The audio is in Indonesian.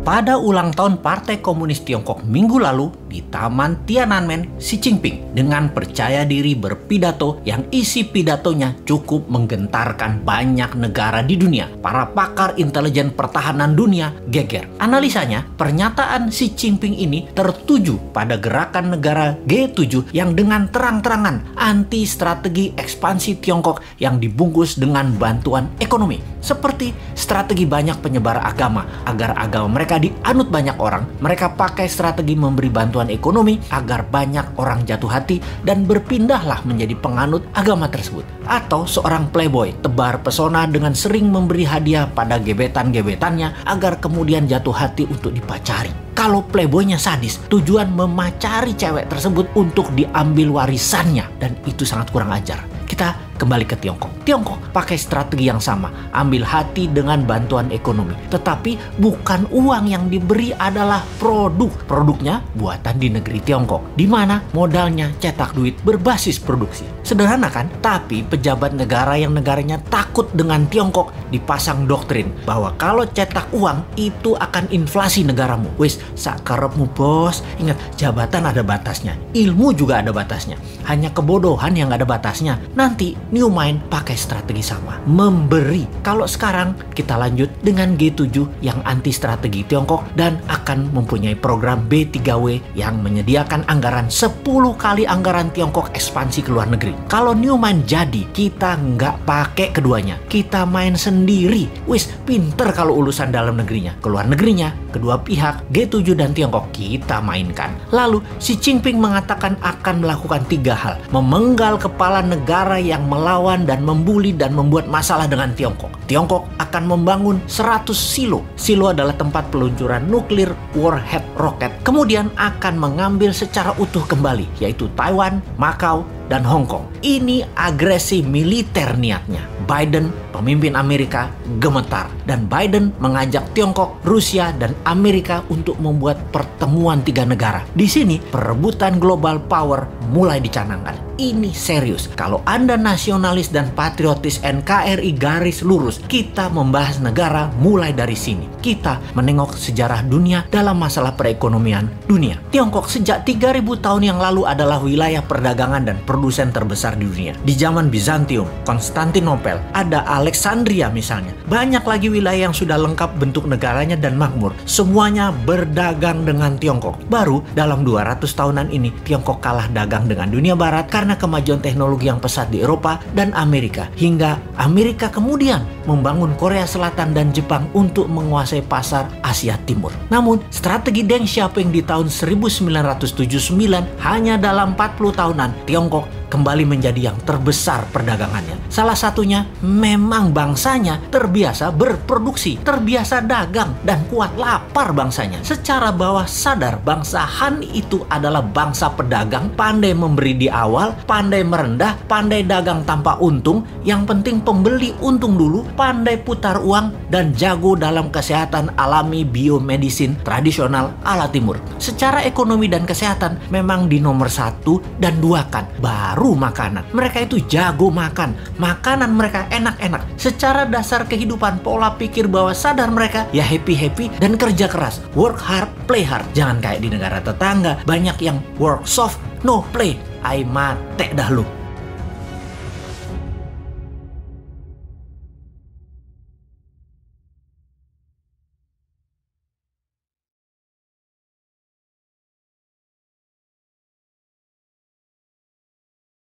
pada ulang tahun Partai Komunis Tiongkok minggu lalu di Taman Tiananmen, Xi Jinping dengan percaya diri berpidato yang isi pidatonya cukup menggentarkan banyak negara di dunia. Para pakar intelijen pertahanan dunia geger. Analisanya, pernyataan Xi Jinping ini tertuju pada gerakan negara G7 yang dengan terang-terangan anti strategi ekspansi Tiongkok yang dibungkus dengan bantuan ekonomi. Seperti strategi banyak penyebar agama agar agama mereka dianut banyak orang, mereka pakai strategi memberi bantuan ekonomi agar banyak orang jatuh hati dan berpindahlah menjadi penganut agama tersebut. Atau seorang playboy tebar pesona dengan sering memberi hadiah pada gebetan-gebetannya agar kemudian jatuh hati untuk dipacari. Kalau playboynya sadis, tujuan memacari cewek tersebut untuk diambil warisannya, dan itu sangat kurang ajar. Kita kembali ke Tiongkok. Tiongkok pakai strategi yang sama, ambil hati dengan bantuan ekonomi. Tetapi bukan uang yang diberi adalah produk. Produknya buatan di negeri Tiongkok, di mana modalnya cetak duit berbasis produksi. Sederhana kan? Tapi pejabat negara yang negaranya takut dengan Tiongkok dipasang doktrin bahwa kalau cetak uang itu akan inflasi negaramu. Wis, sakarepmu bos. Ingat, jabatan ada batasnya, ilmu juga ada batasnya. Hanya kebodohan yang ada batasnya. Nanti New Mind pakai strategi sama, memberi. Kalau sekarang kita lanjut dengan G7 yang anti strategi Tiongkok dan akan mempunyai program B3W yang menyediakan anggaran 10 kali anggaran Tiongkok ekspansi ke luar negeri. Kalau New Mind jadi, kita nggak pakai keduanya, kita main sendiri. Wis, pinter kalau urusan dalam negerinya. Ke luar negerinya, kedua pihak G7 dan Tiongkok kita mainkan. Lalu Xi Jinping mengatakan akan melakukan 3 hal. Memenggal kepala negara yang melawan dan membuli dan membuat masalah dengan Tiongkok. Tiongkok akan membangun 100 silo. Silo adalah tempat peluncuran nuklir warhead roket. Kemudian akan mengambil secara utuh kembali, yaitu Taiwan, Macau, dan Hong Kong. Ini agresi militer niatnya. Biden, pemimpin Amerika, gemetar. Dan Biden mengajak Tiongkok, Rusia, dan Amerika untuk membuat pertemuan 3 negara. Di sini, perebutan global power mulai dicanangkan. Ini serius. Kalau Anda nasionalis dan patriotis NKRI garis lurus, kita membahas negara mulai dari sini. Kita menengok sejarah dunia dalam masalah perekonomian dunia. Tiongkok sejak 3000 tahun yang lalu adalah wilayah perdagangan dan produsen terbesar di dunia. Di zaman Bizantium, Konstantinopel, ada Alexandria misalnya. Banyak lagi wilayah yang sudah lengkap bentuk negaranya dan makmur. Semuanya berdagang dengan Tiongkok. Baru dalam 200 tahunan ini, Tiongkok kalah dagang dengan dunia barat karena kemajuan teknologi yang pesat di Eropa dan Amerika. Hingga Amerika kemudian membangun Korea Selatan dan Jepang untuk menguasai pasar Asia Timur. Namun, strategi Deng Xiaoping di tahun 1979 hanya dalam 40 tahunan, Tiongkok kembali menjadi yang terbesar perdagangannya. Salah satunya memang bangsanya terbiasa berproduksi, terbiasa dagang, dan kuat lapar bangsanya. Secara bawah sadar, bangsa Han itu adalah bangsa pedagang, pandai memberi di awal, pandai merendah, pandai dagang tanpa untung, yang penting pembeli untung dulu, pandai putar uang, dan jago dalam kesehatan alami biomedisin tradisional ala timur. Secara ekonomi dan kesehatan memang di nomor 1 dan 2 kan, baru makanan. Mereka itu jago makan. Makanan mereka enak-enak. Secara dasar kehidupan, pola pikir bawah sadar mereka ya happy-happy dan kerja keras. Work hard, play hard. Jangan kayak di negara tetangga, banyak yang work soft, no play. Ai mate dah lu.